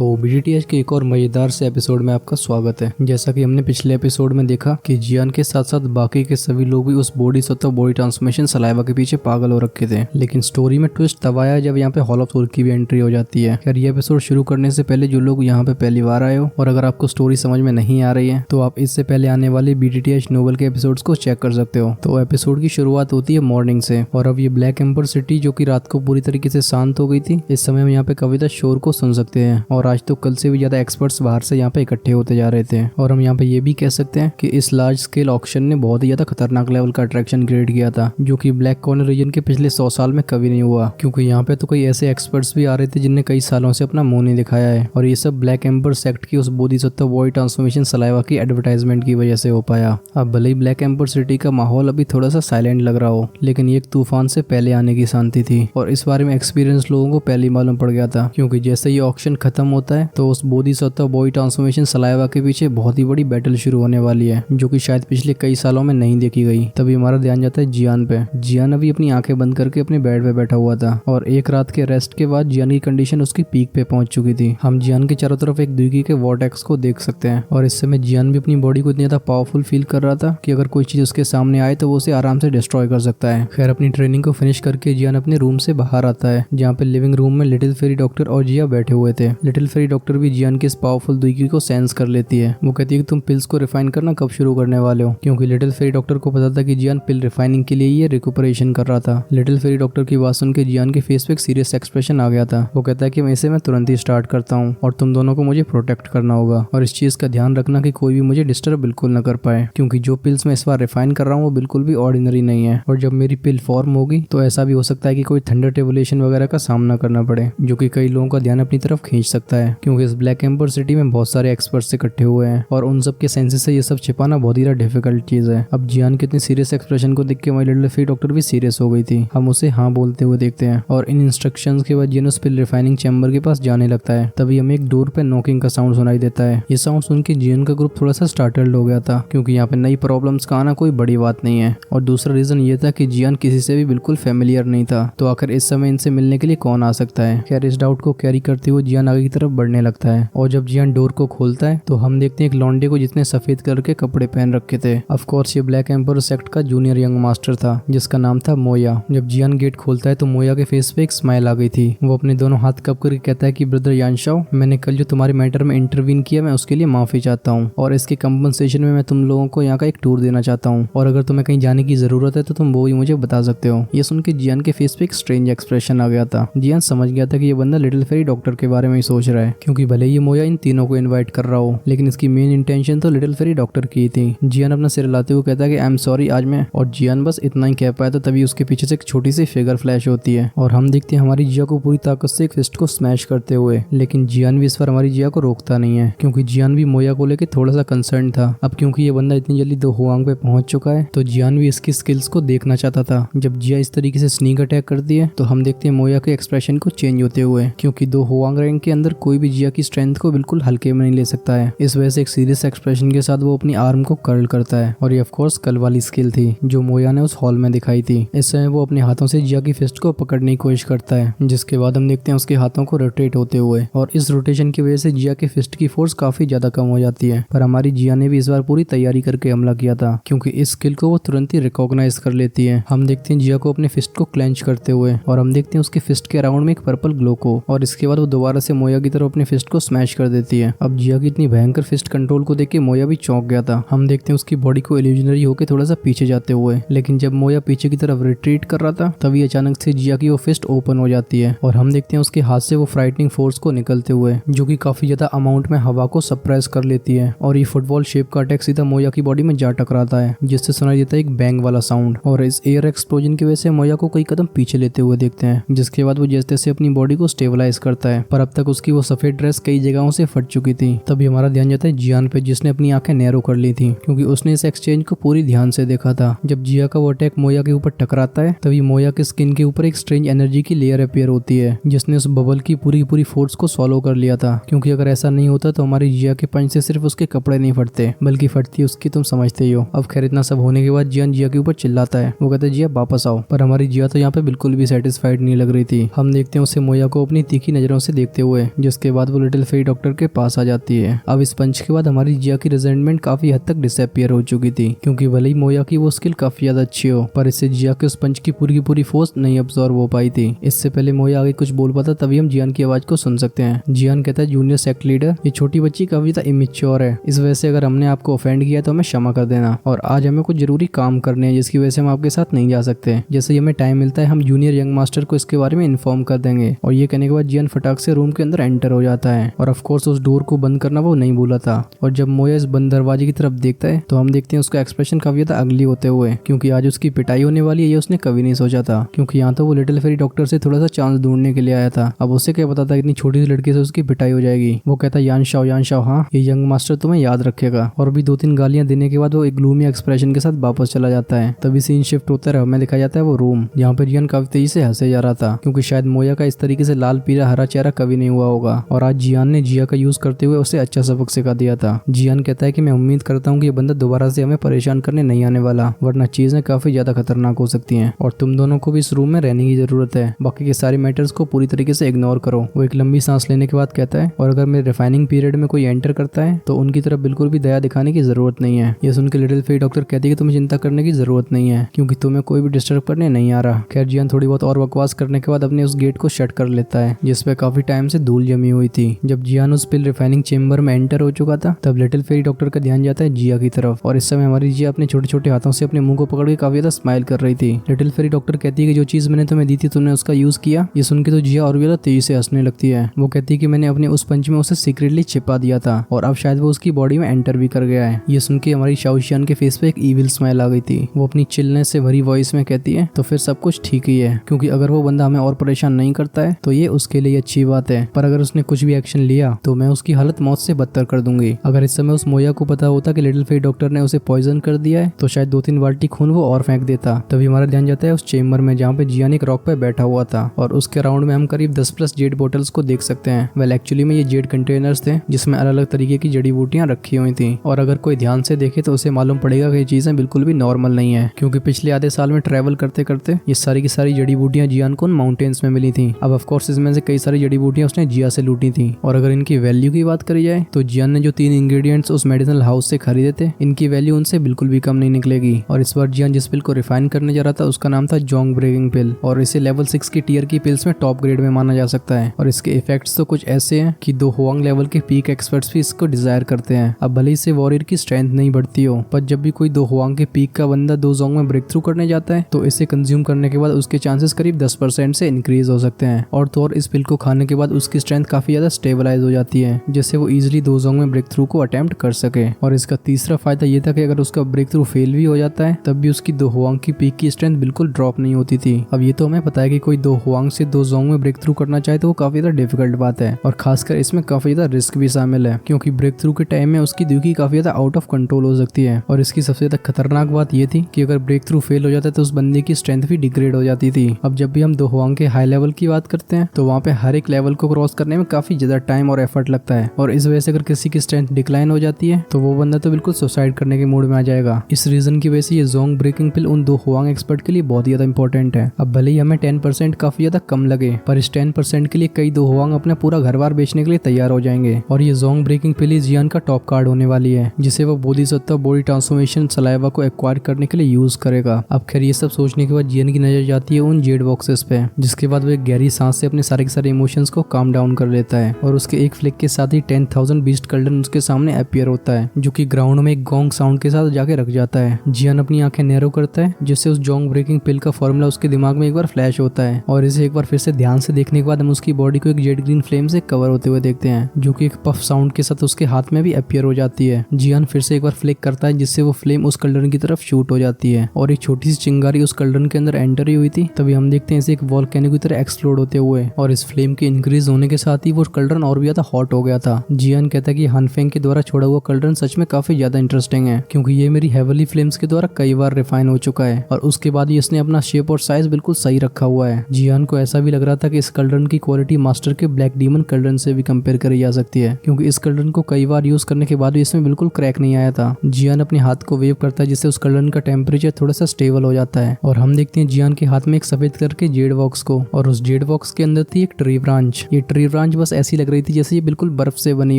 तो BTTH के एक और मजेदार से एपिसोड में आपका स्वागत है। जैसा कि हमने पिछले एपिसोड में देखा कि जियान के साथ साथ बाकी के सभी लोग भी उस बॉडी सत्ता बॉडी ट्रांसफॉर्मेशन सलाइवा के पीछे पागल हो रखे थे। लेकिन स्टोरी में ट्विस्ट तब आया जब यहाँ पे हॉल ऑफ सोल की भी एंट्री हो जाती है। यार ये एपिसोड शुरू करने से पहले जो लोग यहाँ पे पहली बार आए हो और अगर आपको स्टोरी समझ में नहीं आ रही है तो आप इससे पहले आने वाले BTTH नोवेल के एपिसोड्स को चेक कर सकते हो। तो एपिसोड की शुरुआत होती है मॉर्निंग से और अब ये ब्लैक एम्पर सिटी जो कि रात को पूरी तरीके से शांत हो गई थी, इस समय हम यहाँ पे कविता शोर को सुन सकते हैं। और आज तो कल से भी ज्यादा एक्सपर्ट्स बाहर से यहाँ पे इकट्ठे होते जा रहे थे। और हम यहाँ पे ये भी कह सकते हैं कि इस लार्ज स्केल ऑक्शन ने बहुत ही ज्यादा खतरनाक लेवल का अट्रैक्शन क्रिएट किया था, जो कि ब्लैक कॉर्नर रीजन के पिछले 100 साल में कभी नहीं हुआ। क्योंकि यहाँ पे तो कई ऐसे एक्सपर्ट्स भी आ रहे थे जिनने कई सालों से अपना मुंह नहीं दिखाया है। और ये सब ब्लैक एम्पर सेक्ट की उस बोधिसत्व बॉडी ट्रांसफॉर्मेशन सलाइवा की एडवर्टाइजमेंट की वजह से हो पाया। अब भले ही ब्लैक एम्पर सिटी का माहौल अभी थोड़ा सा साइलेंट लग रहा हो, लेकिन ये एक तूफान से पहले आने की शांति थी। और इस बारे में एक्सपीरियंस लोगों को पहले ही मालूम पड़ गया था, क्योंकि जैसे ये ऑक्शन खत्म होता है तो उस बोधिसत्व बॉडी ट्रांसफॉर्मेशन सलाइवा के पीछे बहुत ही बड़ी बैटल शुरू होने वाली है, जो कि शायद पिछले कई सालों में नहीं देखी गई। तभी हमारा ध्यान जाता है जियान पे। जियान अभी अपनी आंखें बंद करके अपने बेड पे बैठा हुआ था और एक रात के रेस्ट के बाद जियान की कंडीशन उसकी पीक पे पहुंच चुकी थी। हम जियान के चारों तरफ एक द्विगी के वॉर्टेक्स को देख सकते हैं और इस समय जियान भी अपनी बॉडी को इतनी ज्यादा पावरफुल फील कर रहा था कि अगर कोई चीज उसके सामने आए तो वो उसे आराम से डिस्ट्रॉय कर सकता है। खैर अपनी ट्रेनिंग को फिनिश करके जियान अपने रूम से बाहर आता है, जहाँ पे लिविंग रूम में लिटिल फेरी डॉक्टर और जिया बैठे हुए थे। लिटिल फेरी डॉक्टर भी जियान के इस पावरफुल द्विगी को सेंस कर लेती है। वो कहती है कि तुम पिल्स को रिफाइन करना कब शुरू करने वाले हो, क्योंकि लिटिल फेरी डॉक्टर को पता था कि जियान पिल रिफाइनिंग के लिए ये रिकूपरेशन कर रहा था। लिटिल फेरी डॉक्टर की बात सुन के जियान के फेस पे एक सीरियस एक्सप्रेशन आ गया था। वो कहता है कि मैं तुरंत ही स्टार्ट करता हूँ और तुम दोनों को मुझे प्रोटेक्ट करना होगा और इस चीज का ध्यान रखना कि कोई भी मुझे डिस्टर्ब बिल्कुल न कर पाए, क्योंकि जो पिल्स मैं इस बार रिफाइन कर रहा हूँ वो बिल्कुल भी ऑर्डिनरी नहीं है। और जब मेरी पिल फॉर्म होगी तो ऐसा भी हो सकता है कि कोई थंडर टेबुलेशन वगैरह का सामना करना पड़े, जो कि कई लोगों का ध्यान अपनी तरफ खींच सकता है। क्योंकि इस ब्लैक एम्पर सिटी में बहुत सारे एक्सपर्ट्स इकट्ठे हुए हैं और उन सब के सेंसेस से ये सब छिपाना बहुत ही डिफिकल्ट चीज है। अब जियान के इतने सीरियस एक्सप्रेशन को देख के हमारी लिटिल फेरी डॉक्टर भी सीरियस हो गई थी। हम उसे हाँ बोलते हुए देखते हैं और इन इंस्ट्रक्शंस के बाद जियान उस पिल रिफाइनिंग चैम्बर के पास जाने लगता है। तभी हमें एक डोर पे नॉकिंग का साउंड सुनाई देता है। ये साउंड सुन के जियान का ग्रुप थोड़ा सा स्टार्टल्ड हो गया था, क्योंकि यहाँ पे नई प्रॉब्लम्स का आना कोई बड़ी बात नहीं है। और दूसरा रीजन ये था कि जियान किसी से भी बिल्कुल फेमिलियर नहीं था, तो आखिर इस समय इनसे मिलने के लिए कौन आ सकता है। खैर इस डाउट को कैरी करते हुए जियान आगे की तरफ बढ़ने लगता है और जब जियान डोर को खोलता है तो हम देखते हैं एक लॉन्डे को जिसने सफेद कलर के कपड़े पहन रखे थे। ऑफ कोर्स ये ब्लैक एम्पर सेक्ट का जूनियर यंग मास्टर था, जिसका नाम था मोया। जब जियान गेट खोलता है तो मोया के फेस पे एक स्माइल आ गई थी। वो अपने दोनों हाथ कप करके कहता है कि ब्रदर यानशाओ, मैंने कल जो तुम्हारे मैटर में इंटरवीन किया मैं उसके लिए माफी चाहता हूँ और इसके कंपनसेशन में मैं तुम लोगों को यहाँ का एक टूर देना चाहता हूँ और अगर तुम्हें कहीं जाने की जरूरत है तो तुम वो ही मुझे बता सकते हो। ये सुन के जियान के फेस पे एक स्ट्रेंज एक्सप्रेशन आ गया था। जियान समझ गया था कि ये बंदा लिटिल फेरी डॉक्टर के बारे में ही सोच रहा है, क्योंकि भले ही मोया इन तीनों को इन्वाइट कर रहा हो लेकिन इसकी मेन इंटेंशन तो लिटिल फेरी डॉक्टर की थी। जियान अपना सिर हिलाते हुए कहता है कि आई एम सॉरी आज मैं, और जियान बस इतना ही कह पाया था तभी उसके पीछे से एक छोटी सी फिगर फ्लैश होती है और हम देखते हैं हमारी जिया को पूरी ताकत से एक फिस्ट को स्मैश करते हुए। लेकिन जियान भी इस बार हमारी जिया को रोकता नहीं है, क्योंकि जियान भी मोया को लेकर थोड़ा सा कंसर्न था। अब क्योंकि ये बंदा इतनी जल्दी दो हुआंग पे पहुंच चुका है तो जियान भी इसकी स्किल्स को देखना चाहता था। जब जिया इस तरीके से स्नीक अटैक करती है तो हम देखते हैं मोया के एक्सप्रेशन को चेंज होते हुए, क्योंकि दो हुआंग रैंक के अंदर कोई भी जिया की स्ट्रेंथ को बिल्कुल हल्के में नहीं ले सकता है। इस वजह से एक सीरियस एक्सप्रेशन के साथ वो अपनी आर्म को कर्ल करता है और ये ऑफ कोर्स कल वाली स्किल थी जो मोया ने उस हॉल में दिखाई थी। इस समय वो अपने हाथों से जिया की फिस्ट को पकड़ने की कोशिश करता है, जिसके बाद हम देखते हैं उसके हाथों को रोटेट होते हुए और इस रोटेशन की वजह से जिया के फिस्ट की फोर्स काफी ज्यादा कम हो जाती है। पर हमारी जिया ने भी इस बार पूरी तैयारी करके हमला किया था, क्योंकि इस स्किल को वो तुरंत ही रिकॉग्नाइज कर लेती है। हम देखते हैं जिया को अपने फिस्ट को क्लेंच करते हुए और हम देखते हैं उसके फिस्ट के अराउंड में एक पर्पल ग्लो को, और इसके बाद वो दोबारा से मोया की तरफ अपने फिस्ट को स्मैश कर देती है। अब जिया की इतनी भयंकर फिस्ट कंट्रोल को देख के मोया भी चौंक गया था। हम देखते हैं उसकी बॉडी को इल्यूजनरी होकर थोड़ा सा पीछे जाते हुए, लेकिन जब मोया पीछे की तरफ रिट्रीट कर रहा था तभी अचानक से जिया की वो फिस्ट ओपन हो जाती है और हम देखते हैं उसके हाथ से वो फ्राइटनिंग फोर्स को निकलते हुए, जो कि काफी ज्यादा अमाउंट में हवा को सप्रेस कर लेती है और ये फुटबॉल शेप का अटैक सीधा मोया की बॉडी में जा टकराता है, जिससे सुनाई देता है एक बैंग वाला साउंड। और इस एयर एक्सप्लोजन की वजह से मोया को कई कदम पीछे लेते हुए देखते हैं, जिसके बाद वो जैसे तैसे अपनी बॉडी को स्टेबलाइज करता है। पर अब तक उसकी वो सफेद ड्रेस कई जगहों से फट चुकी थी। तभी हमारा ध्यान जाता है जियान पे, जिसने अपनी आंखें नैरो कर ली थी, क्योंकि उसने इस एक्सचेंज को पूरी ध्यान से देखा था। जब जिया का वो अटैक मोया के ऊपर टकराता है तभी मोया के स्किन के ऊपर एक स्ट्रेंज एनर्जी की लेयर अपीयर होती है, जिसने उस बबल की पूरी फोर्स को सॉल्व कर लिया था। क्योंकि अगर ऐसा नहीं होता तो हमारी जिया के पंच से सिर्फ उसके कपड़े नहीं फटते बल्कि फटती उसकी, तुम समझते ही हो। अब खैर इतना सब होने के बाद जियान जिया के ऊपर चिल्लाता है, वो कहता है जिया वापस आओ। पर हमारी जिया तो यहाँ पे बिल्कुल भी सेटिस्फाइड नहीं लग रही थी। हम देखते हैं उसे मोया को अपनी तीखी नजरों से देखते हुए, जिसके बाद वो लिटिल फेरी डॉक्टर के पास आ जाती है। अब इस पंच के बाद हमारी जिया की रिजेंटमेंट काफी हद तक डिसअपियर हो चुकी थी, क्योंकि भले ही मोया की वो स्किल काफी ज्यादा अच्छी हो, पर इससे जिया के उस पंच की पूरी फोर्स नहीं अब्सॉर्ब हो पाई थी। इससे पहले मोया आगे कुछ बोल पाता तभी हम जियान की आवाज को सुन सकते हैं। जियान कहता है, जूनियर सेक्ट लीडर, ये छोटी बच्ची काफी ज्यादा इमेच्योर है, इस वजह से अगर हमने आपको ऑफेंड किया तो हमें क्षमा कर देना, और आज हमें कुछ जरूरी काम करने हैं जिसकी वजह से हम आपके साथ नहीं जा सकते। जैसे ही हमें टाइम मिलता है हम जूनियर यंग मास्टर को इसके बारे में इन्फॉर्म कर देंगे। और ये कहने के बाद जियान फटाक से रूम के अंदर एंटर हो जाता है, और ऑफ कोर्स उस डोर को बंद करना वो नहीं भूला था। और जब मोया इस बंद दरवाजे की तरफ देखता है तो हम देखते हैं उसका एक्सप्रेशन काफी ज्यादा अगली होते हुए, क्योंकि आज उसकी पिटाई होने वाली है ये उसने कभी नहीं सोचा था। क्योंकि यहाँ तो वो लिटिल फेरी डॉक्टर से थोड़ा सा चांस ढूंढने के लिए आया था, अब उसे क्या पता था इतनी छोटी सी लड़की से उसकी पिटाई हो जाएगी। वो कहता है, यान शाओ हाँ, ये यंग मास्टर तुम्हें याद रखेगा। और भी 2-3 गालियां देने के बाद वो एक ग्लूमी एक्सप्रेशन के साथ वापस चला जाता है। तभी सीन शिफ्ट होता है, हमें दिखाया जाता है वो रूम जहाँ पर जियान काफी तेजी से हंसे जा रहा था, क्योंकि शायद मोया का इस तरीके से लाल पीला हरा चेहरा कभी नहीं हुआ होगा, और आज जियान ने जिया का यूज करते हुए उसे अच्छा सबक सिखा दिया था। जियान कहता है कि मैं उम्मीद करता हूँ कि ये बंदा दोबारा से हमें परेशान करने नहीं आने वाला, वरना चीजें काफी ज्यादा खतरनाक हो सकती हैं, और तुम दोनों को भी इस रूम में रहने की जरूरत है। बाकी के सारे मैटर्स को पूरी तरीके से इग्नोर करो। वो एक लंबी सांस लेने के बाद कहता है, और अगर मेरे रिफाइनिंग पीरियड में कोई एंटर करता है तो उनकी तरफ बिल्कुल भी दया दिखाने की जरूरत नहीं है। ये सुनकर लिटिल फेरी डॉक्टर कहती है कि तुम्हें चिंता करने की जरूरत नहीं है, क्योंकि तुम्हें कोई भी डिस्टर्ब करने नहीं आ रहा। खैर जियान थोड़ी बहुत और बकवास करने के बाद अपने उस गेट को शट कर लेता है जिसपे काफी टाइम से धूल जमी हुई थी। जब जियान उस पिल रिफाइनिंग चेंबर में एंटर हो चुका था तब लिटिल फेरी डॉक्टर का ध्यान जाता है जिया की तरफ, और इस समय हमारी जिया अपने छोटे छोटे हाथों से अपने मुंह को पकड़ के काफी ज्यादा स्माइल कर रही थी। लिटिल फेरी डॉक्टर कहती है कि जो चीज मैंने तुम्हें दी थी तुमने उसका यूज किया। ये सुन के तो जिया और भी ज्यादा तेजी से हंसने लगती है। वो कहती है कि मैंने अपने उस पंच में उसे सीक्रेटली छिपा दिया था और अब शायद वो उसकी बॉडी में एंटर भी कर गया है। ये सुन के हमारी शाओशियान के फेस पे एक इविल स्माइल आ गई थी। वो अपनी चिलनेस से भरी वॉइस में कहती है, तो फिर सब कुछ ठीक ही है, क्योंकि अगर वो बंदा हमें और परेशान नहीं करता है तो ये उसके लिए अच्छी बात है, पर अगर उसने कुछ भी एक्शन लिया तो मैं उसकी हालत मौत से बदतर कर दूंगी। अगर इस समय उस मोया को पता होता कि लिटिल फेरी डॉक्टर ने उसे पॉइजन कर दिया है तो शायद 2-3 बाल्टी खून वो और फेंक देता। तभी हमारा ध्यान जाता है उस चेम्बर में जहाँ पे जियान एक रॉक पे बैठा हुआ था, और उसके राउंड में हम करीब 10+ जेड बोटल्स को देख सकते हैं। वेल एक्चुअली में ये जेड कंटेनर्स थे जिसमें अलग अलग तरीके की जड़ी बूटियां रखी हुई थी, और अगर कोई ध्यान से देखे तो उसे मालूम पड़ेगा कि ये चीजें बिल्कुल भी नॉर्मल नहीं है, क्योंकि पिछले आधे साल में ट्रैवल करते करते ये सारी की सारी जड़ी बूटियां जियान को उन माउंटेन्स में मिली थी। अब ऑफ कोर्स इसमें से कई सारी जड़ी बूटियां उसने जिया से लूटी थी, और अगर इनकी वैल्यू की बात करी जाए तो जियान ने जो 3 इंग्रेडिएंट्स उस मेडिसिनल हाउस से खरीदे थे इनकी वैल्यू उनसे बिल्कुल भी कम नहीं निकलेगी। और इस बार जियान जिस पिल को रिफाइन करने जा रहा था उसका नाम था जोंग ब्रेकिंग पिल, और इसे लेवल 6 की टीयर की पिल्स में टॉप ग्रेड में माना जा सकता है। और इसके इफेक्ट्स तो कुछ ऐसे हैं कि 2 हुआंग लेवल के पीक एक्सपर्ट्स भी इसको डिजायर करते हैं। अब भले से वॉरियर की स्ट्रेंथ नहीं बढ़ती हो, पर जब भी कोई 2 हुआंग के पीक का बंदा 2 जोंग में ब्रेक थ्रू करने जाता है तो इसे कंज्यूम करने के बाद उसके चांसेस करीब 10% से इंक्रीज हो सकते हैं। और तो और इस पिल को खाने के बाद उसकी स्ट्रेंथ काफी ज्यादा स्टेबलाइज हो जाती है, जिससे वो इजिली 2 जोंग में ब्रेक थ्रू को अटेम्प्ट कर सके। और इसका तीसरा फायदा ये था कि अगर उसका ब्रेक थ्रू फेल भी हो जाता है तब भी उसकी 2 हुआंग की पीक की स्ट्रेंथ बिल्कुल ड्रॉप नहीं होती थी। अब ये तो हमें पता है कि कोई 2 हुआंग से 2 जोंग में ब्रेक थ्रू करना चाहे तो वो काफी ज्यादा डिफिकल्ट बात है, और खासकर इसमें काफी ज्यादा रिस्क भी शामिल है, क्योंकि ब्रेक थ्रू के टाइम में उसकी ड्यूकी काफी ज्यादा आउट ऑफ कंट्रोल हो सकती है। और इसकी सबसे ज्यादा खतरनाक बात ये थी कि अगर ब्रेक थ्रू फेल हो जाता है तो उस बंदे की स्ट्रेंथ भी डिग्रेड हो जाती थी। अब जब भी हम 2 हुआंग के हाई लेवल की बात करते हैं तो वहाँ पे हर एक लेवल को क्रॉस करने में काफी ज्यादा टाइम और एफर्ट लगता है, और इस वजह से अगर किसी की स्ट्रेंथ डिक्लाइन हो जाती है तो वो बंदा तो बिल्कुल सुसाइड करने के मूड में आ जाएगा। इस रीजन की वजह से ये जोंग ब्रेकिंग पिल उन 2 हुआंग एक्सपर्ट के लिए बहुत ज्यादा इंपॉर्टेंट है। अब भले ही हमें 10% काफी ज्यादा कम लगे, पर इस 10% के लिए कई 2 हुआंग अपना पूरा घर बार बेचने के लिए तैयार हो जाएंगे। और ये जोंग ब्रेकिंग पिल जियान का टॉप कार्ड होने वाली है, जिसे वो बोधिसत्व बॉडी ट्रांसफॉर्मेशन सलाइवा को एक्वायर करने के लिए यूज करेगा। अब खैर ये सब सोचने के बाद जियान की नजर जाती है उन जेड बॉक्सेस पे, जिसके बाद वो एक गहरी सांस से अपने सारे के सारे इमोशंस को काम डाउन कर लेता है, और उसके एक फ्लिक के साथ ही 10,000 बीस्ट कल्डन उसके सामने अपीयर होता है, जो कि ग्राउंड में एक गोंग साउंड के साथ जाके रख जाता है। जियान अपनी आंखें नैरो करता है, जिससे उस जोंग ब्रेकिंग पिल का फॉर्मूला उसके दिमाग में एक बार फ्लैश होता है, और इसे एक बार फिर से ध्यान से देखने के बाद हम उसकी बॉडी को एक जेड ग्रीन फ्लेम से कवर होते हुए देखते हैं, जो कि एक पफ साउंड के साथ उसके हाथ में भी अपीयर हो जाती है। जियान फिर से एक बार फ्लिक करता है, जिससे वो फ्लेम उस कल्डन की तरफ शूट हो जाती है, और एक छोटी सी चिंगारी उस कल्डन के अंदर एंटर ही हुई थी। तभी हम देखते हैं इसे एक वॉल्केनो की तरह एक्सप्लोड होते हुए, और इस फ्लेम के इंक्रीज होने के साथ ही वो कल्डन और भी ज्यादा हॉट हो गया था। जियान कहता है कि हानफेंग के द्वारा छोड़ा हुआ कल्डन सच में काफी ज्यादा इंटरेस्टिंग है, क्योंकि ये मेरी हेवली फ्लेम्स के द्वारा कई बार रिफाइन हो चुका है, और उसके बाद इसने अपना शेप और साइज बिल्कुल सही रखा हुआ है। जियान को ऐसा भी लग रहा था कि इस कल्डन की क्वालिटी मास्टर के ब्लैक डीमन कल्डन से भी कंपेयर करी जा सकती है, क्योंकि इस कल्डन को कई बार यूज करने के बाद भी इसमें बिल्कुल क्रैक नहीं आया था। जियान अपने हाथ को वेव करता है, जिससे उस कल्डन का टेम्परेचर थोड़ा सा स्टेबल हो जाता है, और हम देखते हैं जियान के हाथ में एक सफेद कलर के जेड बॉक्स को, और उस जेड बॉक्स के अंदर थी एक ट्री ब्रांच। ये ट्री ब्रांच बस ऐसी लग रही थी जैसे ये बिल्कुल बर्फ से बनी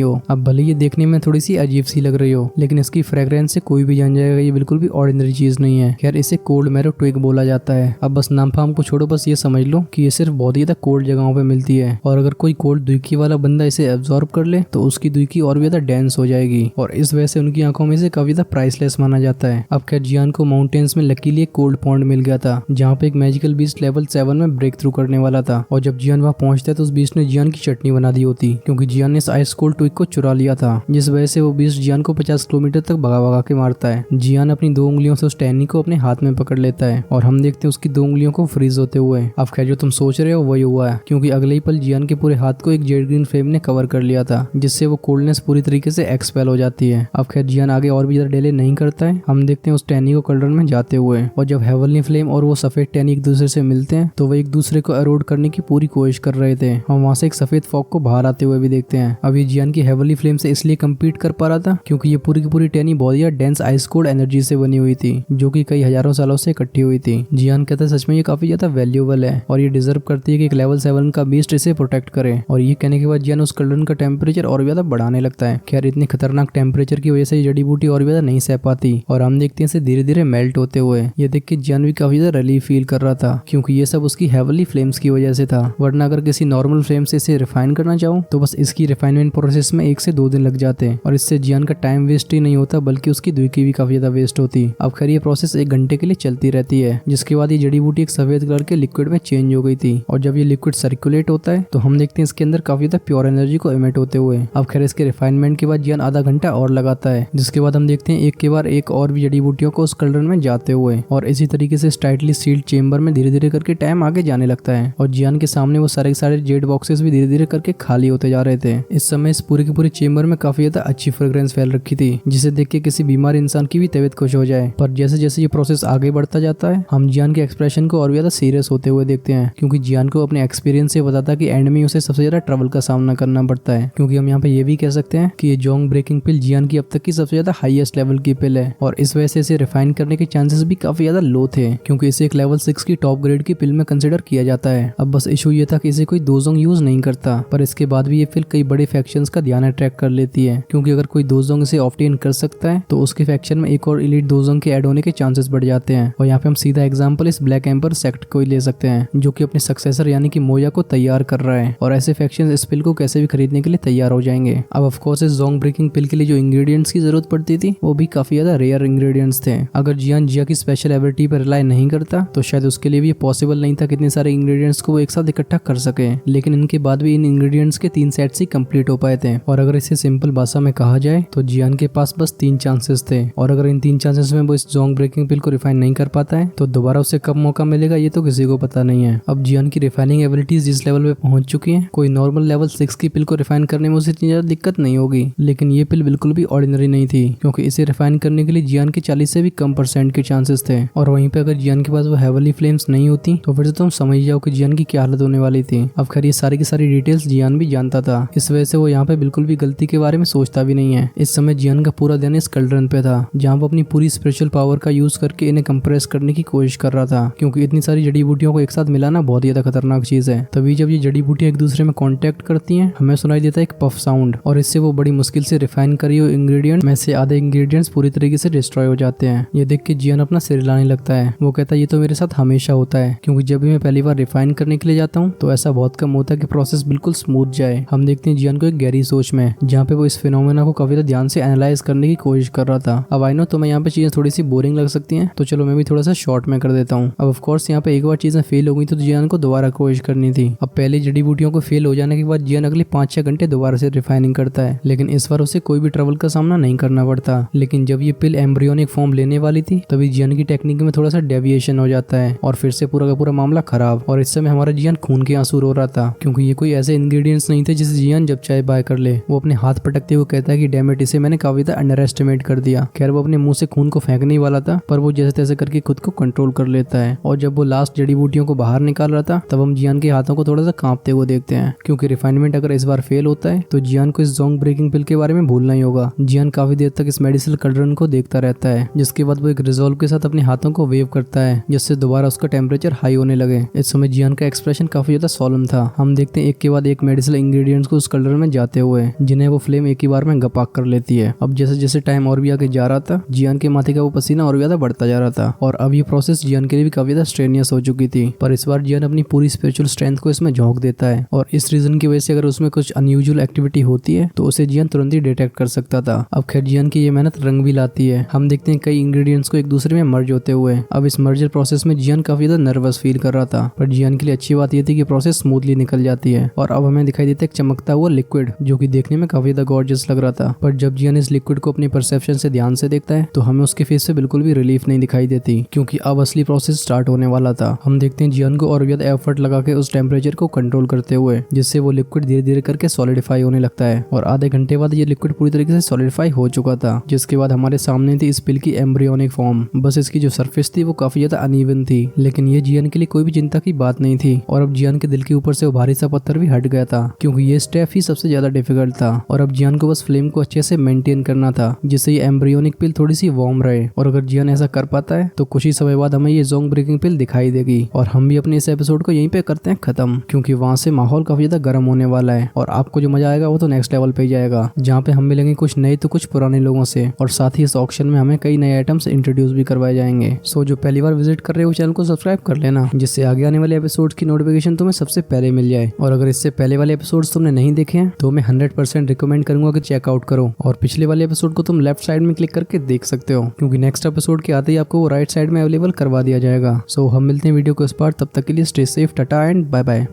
हो। अब भले ये देखने में थोड़ी सी अजीब सी लग रही हो, लेकिन इसकी फ्रेग्रेंस से कोई भी जान जाएगा ये बिल्कुल भी ऑर्डिनरी चीज नहीं है। खैर इसे कोल्ड मैरो ट्विग बोला जाता है। अब बस नाम फाम को छोड़ो, बस ये समझ लो कि ये सिर्फ बहुत ही ज्यादा कोल्ड जगहों पे मिलती है, और अगर कोई कोल्ड दुखी वाला बंदा इसे एब्जॉर्ब कर ले तो उसकी दुखी और भी ज्यादा डेंस हो जाएगी, और इस वजह से उनकी आंखों में से काफी ज्यादा प्राइसलेस माना जाता है। अब खैर जियान को माउंटेन्स में लकीली एक कोल्ड पॉन्ड मिल गया था, जहाँ पे एक मैजिकल बीस्ट लेवल 7 में ब्रेक थ्रू करने वाला था, और जब जियान वहाँ पहुंचता है तो उस बीस्ट ने जियान की चटनी बना दी होती, क्योंकि जियान ने इस आइस कोल्ड ट्विग को चुरा लिया था, जिस वजह से वो बीस्ट जियान को 50 किलोमीटर तक भगा भगा के मारता है। जियान अपनी 2 उंगलियों से उस टहनी को अपने हाथ में पकड़ लेता है, और हम देखते हैं उसकी 2 उंगलियों को फ्रीज होते हुए। अब खैर जो तुम सोच रहे हो वही हुआ है, क्योंकि अगले ही पल जियान के पूरे हाथ को एक जेड ग्रीन फ्लेम ने कवर कर लिया था, जिससे वो कोल्डनेस पूरी तरीके से एक्सपेल हो जाती है। अब खैर जियान आगे और भी ज्यादा डिले नहीं करता है, हम देखते हैं उस टहनी को कल्डरन में जाते हुए, और जब हेवनली फ्लेम और वो सफेद टहनी एक दूसरे से मिलते हैं तो वो एक दूसरे को एरोड करने की पूरी कोशिश कर रहे थे। हम वहाँ से एक सफेद फॉग को बाहर आते हुए भी देखते हैं। अब ये जियान की हेवनली फ्लेम से इसलिए कम्पीट कर पा रहा था क्योंकि ये पूरी की पूरी टहनी बहुत ही डेंस आइस कोल्ड एनर्जी से बनी हुई थी, जो कि कई हजारों सालों से इकट्ठी हुई थी। जियान कहता है सच में ये काफी ज्यादा वैल्यूएबल है, और ये डिजर्व करती है कि एक लेवल 7 का बीस्ट इसे प्रोटेक्ट करे। और ये कहने के बाद जियान उस कल्डरन का टेम्परेचर और ज्यादा बढ़ाने लगता है। खैर इतनी खतरनाक टेम्परेचर की वजह से ये जड़ी बूटी और ज्यादा नहीं सह पाती, और हम देखते हैं इसे धीरे धीरे मेल्ट होते हुए। ये देख के जियान भी काफी ज्यादा रिलीफ फील कर रहा था, क्योंकि ये सब उसकी हेवनली फ्लेम्स की वजह से था, वरना अगर किसी नॉर्मल फ्लेम से इसे रिफाइन करना चाहूँ तो बस इसकी रिफाइनमेंट प्रोसेस में 1 से 2 दिन लग जाते, और इससे जियान का टाइम वेस्ट ही नहीं होता बल्कि उसकी दुखी भी काफी ज्यादा वेस्ट होती। अब खैर ये प्रोसेस 1 घंटे के लिए चलती रहती है, जिसके बाद ये जड़ी बूटी एक सफेद कलर के लिक्विड में चेंज हो गई थी, और जब ये लिक्विड सर्कुलेट होता है तो हम देखते हैं इसके अंदर काफी ज्यादा प्योर एनर्जी को इमिट होते हुए। अब खैर इसके रिफाइनमेंट के बाद जियान आधा घंटा और लगाता है, जिसके बाद हम देखते हैं एक के बाद एक और भी जड़ी बूटियों को उस कल्डरन में जाते हुए, और इसी तरीके से टाइटली सील्ड चेंबर में धीरे धीरे करके टाइम आगे जाने लगता है, और जियान के सामने वो सारे जेड बॉक्सेस भी धीरे धीरे करके खाली होते जा रहे थे। इस समय इस पूरे के पूरे चेंबर में काफी ज्यादा अच्छी फ्रेग्रेंस फैल रखी थी, जिसे देख के किसी बीमार इंसान की भी तबीयत खुश हो जाए। पर जैसे जैसे ये प्रोसेस आगे बढ़ता जाता है हम जियान के एक्सप्रेशन को और ज्यादा सीरियस होते हुए देखते हैं, क्योंकि जियान को अपने एक्सपीरियंस से पता था कि एंड में उसे सबसे ज्यादा ट्रबल का सामना करना पड़ता है, क्योंकि हम यहाँ पे ये भी कह सकते हैं कि ये जोंग ब्रेकिंग पिल जियान की अब तक की सबसे ज्यादा हाईएस्ट लेवल की पिल है, और इस वजह से इसे रिफाइन करने के चांसेस भी काफी ज्यादा लो थे, क्योंकि इसे एक लेवल 6 की टॉप ग्रेड की पिल में कंसिडर किया जाता है। अब बस इशू ये था कि इसे कोई दोजोंग यूज नहीं करता, पर इसके बाद भी ये पिल कई बड़े फैक्शंस का ध्यान अट्रैक्ट कर लेती है, क्योंकि अगर कोई दोजोंग इसे ऑब्टेन कर सकता है तो उसके फैक्शन में एक और एलीट दोजोंग के ऐड होने के चांसेस बढ़ जाते हैं। और यहाँ पे हम सीधा एग्जांपल इस ब्लैक एम्पर सेक्ट को ही ले सकते हैं, जो कि अपने सक्सेसर यानी कि मोया को तैयार कर रहा है, और ऐसे फैक्शंस इस पिल को कैसे भी खरीदने के लिए तैयार हो जाएंगे। अब ऑफ कोर्स इस जोंग ब्रेकिंग पिल के लिए जो इंग्रेडिएंट्स की जरूरत पड़ती थी वो भी काफी ज्यादा रेयर इंग्रेडिएंट्स थे। अगर जियान जिया की स्पेशल एबिलिटी पर रिलाई नहीं करता तो शायद उसके लिए भी पॉसिबल नहीं था कितने सारे इंग्रेडिएंट्स को वो एक साथ इकट्ठा कर सके, लेकिन इनके बाद भी इन इंग्रेडिएंट्स के 3 सेट्स ही कंप्लीट हो पाए थे। और अगर इसे सिंपल भाषा में कहा जाए तो जियान के पास बस 3 चांसेस थे, और अगर इन 3 चांसेस में वो इस जोंग ब्रेकिंग पिल को रिफाइन नहीं कर पाता है तो दोबारा उसे कब मौका मिलेगा ये तो किसी को पता नहीं है। अब जियान की रिफाइनिंग एबिलिटीज जिस लेवल पे पहुंच चुकी है, कोई नॉर्मल लेवल 6 की पिल को रिफाइन करने में उसे इतनी ज्यादा दिक्कत नहीं होगी, लेकिन ये पिल बिल्कुल भी ऑर्डिनरी नहीं थी, क्योंकि इसे रिफाइन करने के लिए जियान के 40 से भी कम % के चांसेस थे, और वहीं पे अगर जियान के पास वो हेवनली फ्लेम्स नहीं होती तो फिर तो तुम समझ जाओ कि जियान की क्या हालत होने वाली थी। अब खैर ये सारी की सारी डिटेल्स जियान भी जानता था, इस वजह से वो यहाँ पे बिल्कुल भी गलती के बारे में सोचता भी नहीं है। इस समय जियान का पूरा ध्यान इस कल्डरन पे था, जहाँ वो अपनी पूरी स्पिरिचुअल पावर का यूज करके इन्हें कंप्रेस करने की कोशिश कर रहा था, क्योंकि इतनी सारी जड़ी बूटियों को एक साथ मिलाना बहुत ही ज्यादा खतरनाक चीज है। तभी जब ये जड़ी बूटियां एक दूसरे में कांटेक्ट करती हैं हमें सुनाई देता है एक पफ साउंड, और इससे वो बड़ी मुश्किल से रिफाइन करी हुई इंग्रेडिएंट में से आधे इंग्रेडिएंट्स पूरी तरीके से डिस्ट्रॉय हो जाते हैं। ये देख के जियान अपना सिर हिलाने लगता है। वो कहता है ये तो मेरे साथ हमेशा होता है, क्योंकि जब भी मैं पहली बार रिफाइन करने के लिए जाता हूँ तो ऐसा बहुत कम होता है कि प्रोसेस बिल्कुल स्मूथ जाए। हम देखते हैं जियान को एक गहरी सोच में, जहाँ पे वो इस फिनोमेना को काफी ध्यान से एनालाइज करने की कोशिश कर रहा था। अब आई नो तो मैं यहाँ पे चीजें थोड़ी सी बोरिंग लग सकती हैं, तो चलो मैं भी थोड़ा सा शॉर्ट में कर देता हूँ। अब ऑफ कोर्स यहाँ पे एक बार चीजें फेल हो गई तो जियान को दोबारा कोशिश करनी थी। अब पहले जड़ी बूटियों को फेल हो जाने के बाद जियान अगले 5-6 घंटे दोबारा से रिफाइनिंग करता है, लेकिन इस बार उसे कोई भी ट्रबल का सामना नहीं करना पड़ता। लेकिन जब ये पिल एम्ब्रियोनिक फॉर्म लेने वाली थी तभी जियान की टेक्निक में थोड़ा सा डेविएशन हो जाता है, और फिर से पूरा का पूरा मामला खराब। और इस समय हमारा जियान खून के आंसू रो रहा था, क्योंकि ये कोई ऐसे इंग्रेडिएंट्स नहीं थे जिसे जियान जब चाहे बाय कर ले। वो अपने हाथ पटकते हुए कहता है कि डैम इट, इसे मैंने काफी ज्यादा अंडर एस्टिमेट कर दिया। खैर वो अपने मुंह से खून को फेंकने ही वाला था, पर वो जैसे तैसे करके खुद को कंट्रोल कर लेता है, और जब वो लास्ट जड़ी बूटियों को बाहर निकाल रहा था तब हम जियान के हाथों को थोड़ा सा कांपते हुए देखते हैं, क्योंकि रिफाइनमेंट अगर इस बार फेल होता है तो जियान को इस जोंग ब्रेकिंग पिल के बारे में भूलना ही होगा। जियान काफी देर तक इस मेडिसिनल कल्डरन को देखता रहता है, जिसके बाद वो एक रिजॉल्व के साथ अपने हाथों को वेव करता है, जिससे दोबारा उसका टेम्परेचर हाई होने लगे। इस समय जियान का एक्सप्रेशन काफी ज्यादा सॉलम था। हम देखते हैं एक के बाद एक मेडिसिनल इंग्रेडिएंट्स को उस कलर में जाते हुए, जिन्हें वो फ्लेम एक ही बार में गपाक कर लेती है। अब जैसे जैसे टाइम और भी आगे जा रहा था, जियान के माथे का वो पसीना और ज्यादा बढ़ता जा रहा था और अब ये प्रोसेस जियान के लिए भी काफी ज्यादा स्ट्रेनियस हो चुकी थी। पर इस बार जियान अपनी पूरी स्पिरिचुअल स्ट्रेंथ को इसमें झोंक देता है और इस रीजन की वजह से अगर उसमें कुछ अनयूजुअल एक्टिविटी होती है तो उसे जियान तुरंत ही डिटेक्ट कर सकता था। अब खैर जियान की ये मेहनत रंग भी लाती है। हम देखते हैं कई इंग्रेडिएंट्स को एक दूसरे में मर्ज होते हुए। अब इस मर्जर प्रोसेस में जियान काफी ज्यादा नर्वस फील कर रहा था, पर जियान के लिए अच्छी बात यह थी कि प्रोसेस स्मूथली निकल जाती है और अब हमें दिखाई देता है एक चमकता हुआ लिक्विड जो कि देखने में काफी ज्यादा गॉर्जियस लग रहा था। पर जब जियान इस लिक्विड को अपनी परसेप्शन से ध्यान से देखता है तो हमें उसके फेस से बिल्कुल भी रिलीफ नहीं दिखाई देती, क्योंकि अब असली प्रोसेस स्टार्ट होने वाला था। हम देखते हैं जियान को और ज्यादा एफर्ट लगा के उस टेम्परेचर को कंट्रोल करते हुए, जिससे वो लिक्विड धीरे धीरे करके सॉलिडिफाई होने लगता है और आधे घंटे बाद ये लिक्विड पूरी तरीके से सॉलिडिफाई हो चुका था। जिसके बाद हमारे सामने थी इस पिल की एम्ब्रियोनिक फॉर्म। बस इसकी जो सरफेस थी वो काफी ज्यादा अनइवन थी, लेकिन ये जियान के लिए कोई भी चिंता की बात नहीं थी और अब जियान के दिल के ऊपर से वो भारी सा पत्थर भी हट गया था, क्योंकि ये स्टेप ही सबसे ज्यादा डिफिकल्ट था और अब जियान को बस फ्लेम को अच्छे से मेंटेन करना था, जिससे ये एम्ब्रियोनिक पिल थोड़ी सी वार्म रहे। और अगर जियान ऐसा कर पाता है तो कुछ ही समय बाद हमें ये जोंग ब्रेकिंग पिल दिखाई देगी और हम भी अपने इस एपिसोड को यहीं पे करते हैं खत्म, क्योंकि वहां से माहौल काफी ज्यादा गर्म होने वाला है और आपको जो मजा आएगा वो तो नेक्स्ट लेवल पे ही जाएगा, जहाँ पे हम मिलेंगे कुछ नए तो कुछ पुराने लोगों से और साथ ही इस ऑक्शन में हमें कई नए आइटम्स इंट्रोड्यूस भी करवाए जाएंगे। सो जो पहली बार विजिट कर रहे हो चैनल को सब्सक्राइब कर लेना, जिससे आगे आने वाले एपिसोड की नोटिफिकेशन तुम्हें सबसे पहले मिल जाए। और अगर इससे पहले वाले एपिसोड तुमने नहीं देखे हैं तो मैं 100% रिकमेंड करूंगा कि चेकआउट करो और पिछले वाले एपिसोड को तुम लेफ्ट साइड में क्लिक करके देख सकते हो, क्योंकि नेक्स्ट एपिसोड के आते ही आपको वो राइट साइड में अवेलेबल करवा दिया जाएगा। सो हम मिलते हैं वीडियो को इस बार, तब तक के लिए stay safe, tata and bye bye.